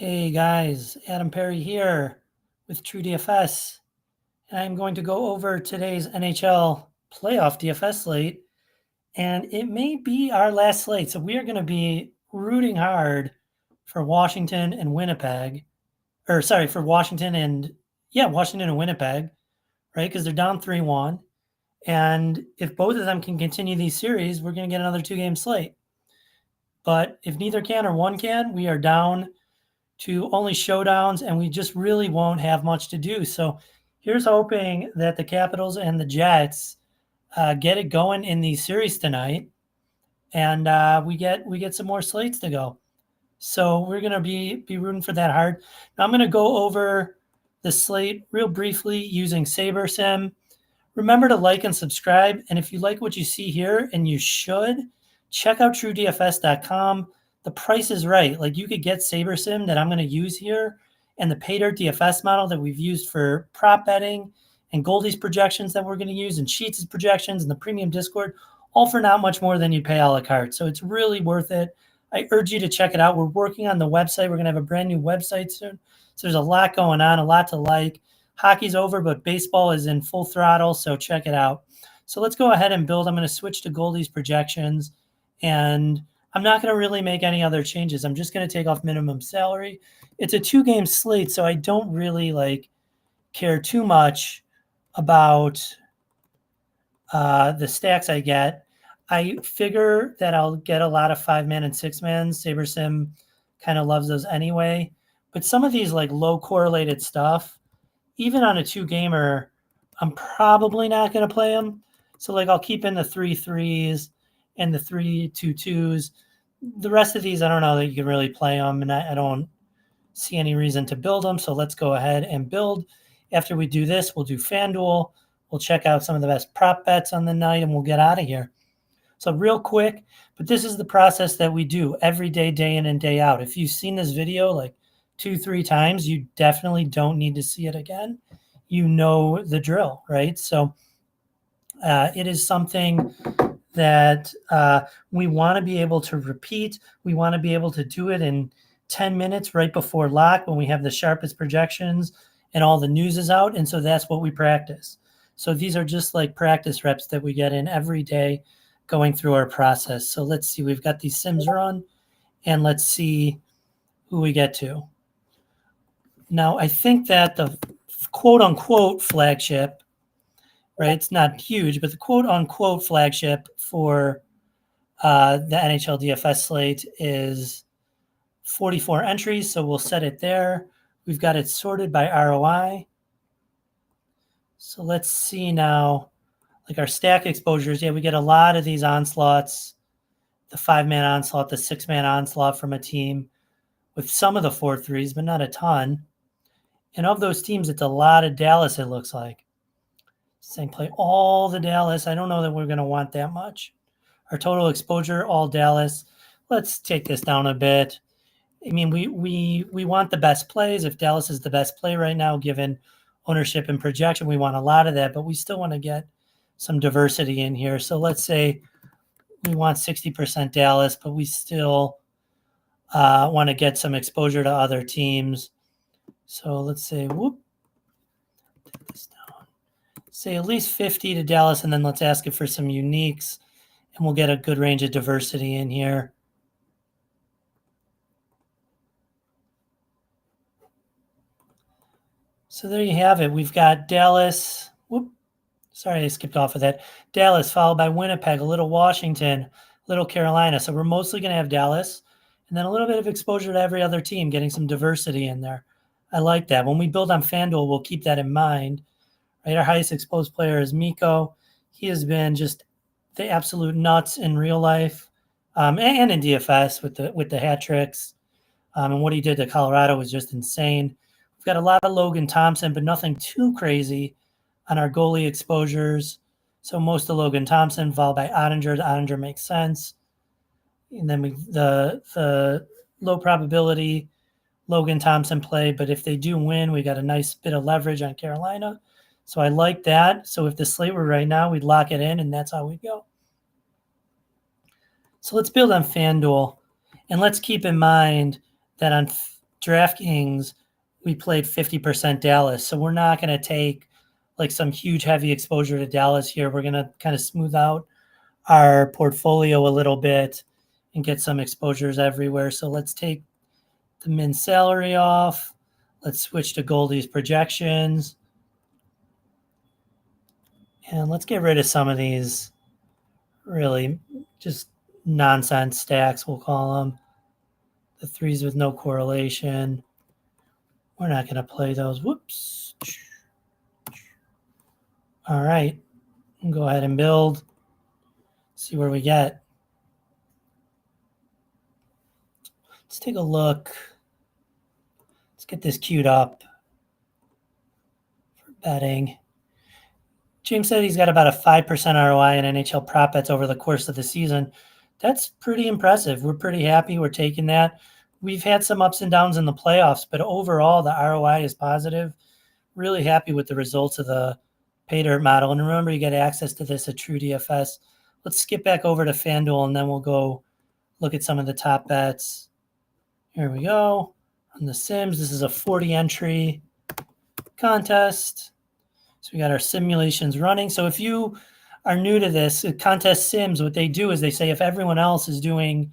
Hey guys, Adam Perry here with TrueDFS, and I'm going to go over today's NHL playoff DFS slate, and it may be our last slate. So we are going to be rooting hard for Washington and Winnipeg, for Washington and Washington and Winnipeg, right? Because they're down 3-1, and if both of them can continue these series, we're going to get another 2-game slate. But if neither can or one can, we are down to only showdowns, and we just really won't have much to do. So here's hoping that the Capitals and the Jets get it going in the series tonight, and we get some more slates to go. So we're gonna be rooting for that hard. Now I'm gonna go over the slate real briefly using SaberSim. Remember to like and subscribe, and if you like what you see here, and you should, check out TrueDFS.com. The price is right. Like, you could get SaberSim that I'm going to use here, and the Pay Dirt DFS model that we've used for prop betting, and Goldie's projections that we're going to use, and Sheets' projections, and the premium Discord, all for not much more than you pay a la carte. So it's really worth it. I urge you to check it out. We're working on the website. We're going to have a brand new website soon. So there's a lot going on, a lot to like. Hockey's over, but baseball is in full throttle, so check it out. So let's go ahead and build. I'm going to switch to Goldie's projections, and I'm not going to really make any other changes. I'm just going to take off minimum salary. It's a 2-game slate, so I don't really care too much about the stacks I get. I figure that I'll get a lot of 5-man and 6-man. SaberSim kind of loves those anyway. But some of these low correlated stuff, even on a 2-gamer, I'm probably not going to play them. So I'll keep in the 3-3s and the 3-2-2s. The rest of these, I don't know that you can really play them, and I don't see any reason to build them. So let's go ahead and build. After we do this, we'll do FanDuel. We'll check out some of the best prop bets on the night, and we'll get out of here. So real quick, but this is the process that we do every day, day in and day out. If you've seen this video 2-3 times, you definitely don't need to see it again. You know the drill, right? So it is something that we want to be able to repeat. We want to be able to do it in 10 minutes right before lock when we have the sharpest projections and all the news is out. And so that's what we practice. So these are just practice reps that we get in every day going through our process. So let's see, we've got these sims run, and let's see who we get to. Now, I think that the quote-unquote flagship, right, it's not huge, but the quote-unquote flagship for the NHL DFS slate is 44 entries, so we'll set it there. We've got it sorted by ROI. So let's see now, our stack exposures. Yeah, we get a lot of these onslaughts, the 5-man onslaught, the 6-man onslaught from a team with some of the 4-3s, but not a ton. And of those teams, it's a lot of Dallas, it looks like. Saying play all the Dallas. I don't know that we're going to want that much. Our total exposure, all Dallas. Let's take this down a bit. I mean, we want the best plays. If Dallas is the best play right now, given ownership and projection, we want a lot of that, but we still want to get some diversity in here. So let's say we want 60% Dallas, but we still want to get some exposure to other teams. So let's say, take this down. Say at least 50 to Dallas, and then let's ask it for some uniques, and we'll get a good range of diversity in here. So there you have it. We've got Dallas. Sorry, I skipped off of that. Dallas followed by Winnipeg, a little Washington, a little Carolina. So we're mostly going to have Dallas, and then a little bit of exposure to every other team, getting some diversity in there. I like that. When we build on FanDuel, we'll keep that in mind. Right? Our highest exposed player is Mikko. He has been just the absolute nuts in real life and in DFS with the hat tricks. And what he did to Colorado was just insane. We've got a lot of Logan Thompson, but nothing too crazy on our goalie exposures. So most of Logan Thompson, followed by Ottinger. The Ottinger makes sense. And then the low probability Logan Thompson play, but if they do win, we got a nice bit of leverage on Carolina. So I like that. So if the slate were right now, we'd lock it in, and that's how we go. So let's build on FanDuel, and let's keep in mind that on DraftKings, we played 50% Dallas. So we're not going to take like some huge heavy exposure to Dallas here. We're going to kind of smooth out our portfolio a little bit and get some exposures everywhere. So let's take the min salary off. Let's switch to Goldie's projections. And let's get rid of some of these really just nonsense stacks, we'll call them. The threes with no correlation. We're not going to play those. Whoops. All right. Go ahead and build. See where we get. Let's take a look. Let's get this queued up for betting. James said he's got about a 5% ROI in NHL prop bets over the course of the season. That's pretty impressive. We're pretty happy. We're taking that. We've had some ups and downs in the playoffs, but overall the ROI is positive. Really happy with the results of the pay dirt model. And remember, you get access to this at TrueDFS. Let's skip back over to FanDuel, and then we'll go look at some of the top bets. Here we go. On the Sims, this is a 40 entry contest. So we got our simulations running. So if you are new to this, contest sims, what they do is they say if everyone else is doing,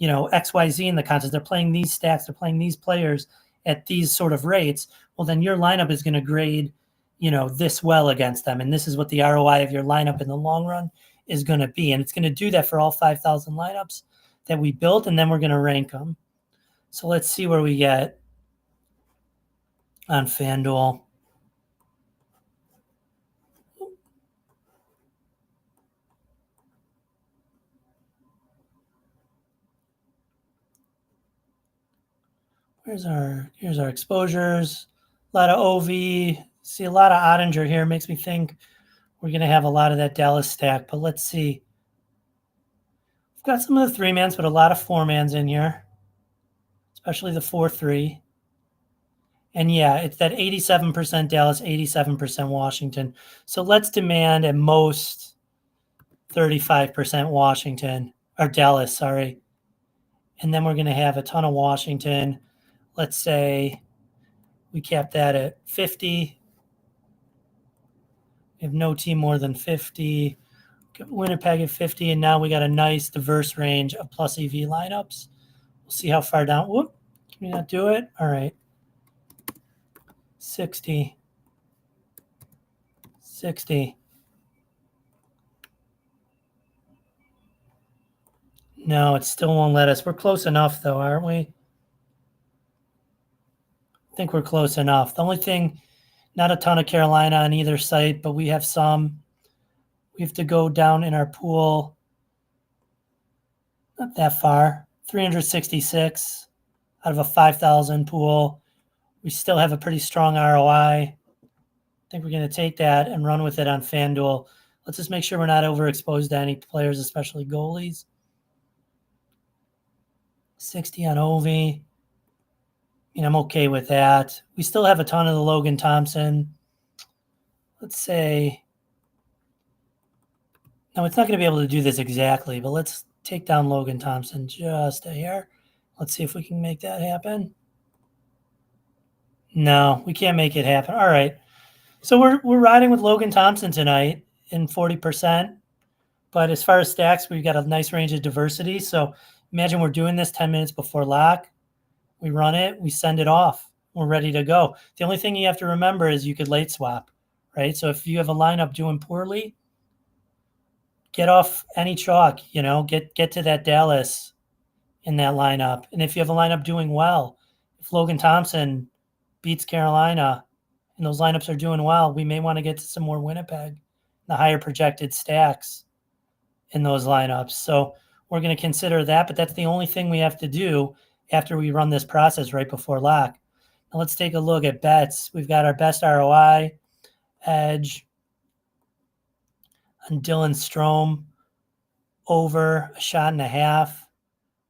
XYZ in the contest, they're playing these stacks, they're playing these players at these sort of rates, well, then your lineup is going to grade, this well against them. And this is what the ROI of your lineup in the long run is going to be. And it's going to do that for all 5,000 lineups that we built, and then we're going to rank them. So let's see where we get on FanDuel. Here's our exposures. A lot of OV. See a lot of Ottinger here. Makes me think we're going to have a lot of that Dallas stack. But let's see. We've got some of the 3-mans, but a lot of 4-mans in here, especially the 4-3. And yeah, it's that 87% Dallas, 87% Washington. So let's demand at most 35% Washington, or Dallas, sorry. And then we're going to have a ton of Washington. Let's say we cap that at 50. We have no team more than 50. Winnipeg at 50, and now we got a nice diverse range of plus EV lineups. We'll see how far down. Whoop, can we not do it? All right. 60. 60. No, it still won't let us. We're close enough, though, aren't we? I think we're close enough. The only thing, not a ton of Carolina on either site, but we have some. We have to go down in our pool. Not that far. 366 out of a 5,000 pool. We still have a pretty strong ROI. I think we're going to take that and run with it on FanDuel. Let's just make sure we're not overexposed to any players, especially goalies. 60 on Ovi. I'm okay with that. We still have a ton of the Logan Thompson. Let's say, no, it's not going to be able to do this exactly, but let's take down Logan Thompson just a hair. Let's see if we can make that happen. No, we can't make it happen. All right. So we're riding with Logan Thompson tonight in 40%. But as far as stacks, we've got a nice range of diversity. So imagine we're doing this 10 minutes before lock. We run it, we send it off. We're ready to go. The only thing you have to remember is you could late swap, right? So if you have a lineup doing poorly, get off any chalk, get to that Dallas in that lineup. And if you have a lineup doing well, if Logan Thompson beats Carolina and those lineups are doing well, we may want to get to some more Winnipeg, the higher projected stacks in those lineups. So we're going to consider that, but that's the only thing we have to do after we run this process right before lock. Now let's take a look at bets. We've got our best ROI, edge, on Dylan Strome, over a shot and a half.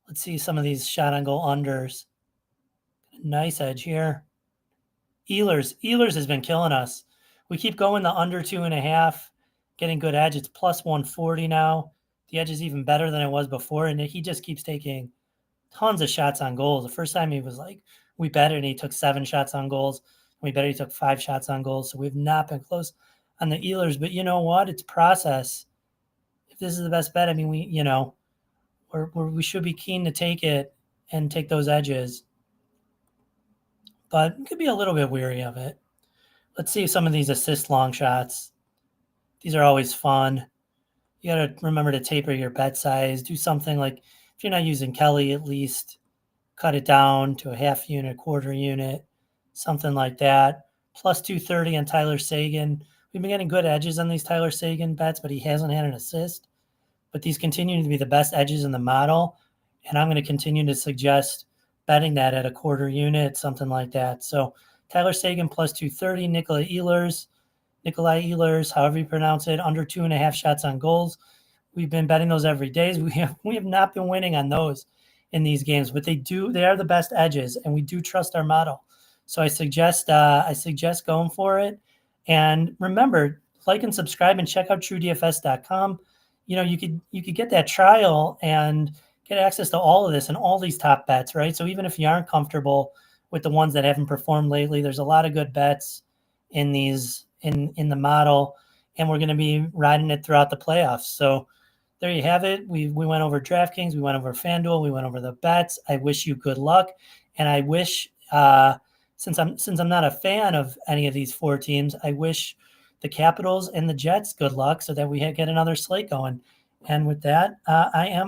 Let's see some of these shot on goal unders. Nice edge here. Ehlers has been killing us. We keep going the under 2.5, getting good edge. It's plus 140 now. The edge is even better than it was before, and he just keeps taking tons of shots on goal. The first time he was like We bet it and he took 7 shots on goals. We bet he took 5 shots on goals. So we've not been close on the Ehlers. But you know what? It's process. If this is the best bet, I mean, we should be keen to take it and take those edges. But could be a little bit weary of it. Let's see some of these assist long shots. These are always fun. You got to remember to taper your bet size. Do something like, if you're not using Kelly, at least cut it down to a half unit, quarter unit, something like that. Plus 230 on Tyler Seguin. We've been getting good edges on these Tyler Seguin bets, but he hasn't had an assist. But these continue to be the best edges in the model. And I'm going to continue to suggest betting that at a quarter unit, something like that. So Tyler Seguin plus 230, Nikolai Ehlers, however you pronounce it, under 2.5 shots on goals. We've been betting those every day. We have not been winning on those in these games, but they are the best edges, and we do trust our model. So I suggest going for it. And remember, like and subscribe and check out TrueDFS.com. You could get that trial and get access to all of this and all these top bets, right? So even if you aren't comfortable with the ones that haven't performed lately, there's a lot of good bets in these in the model, and we're going to be riding it throughout the playoffs. So there you have it. We went over DraftKings, we went over FanDuel, we went over the bets. I wish you good luck, and I wish since I'm not a fan of any of these 4 teams, I wish the Capitals and the Jets good luck so that we get another slate going. And with that, I am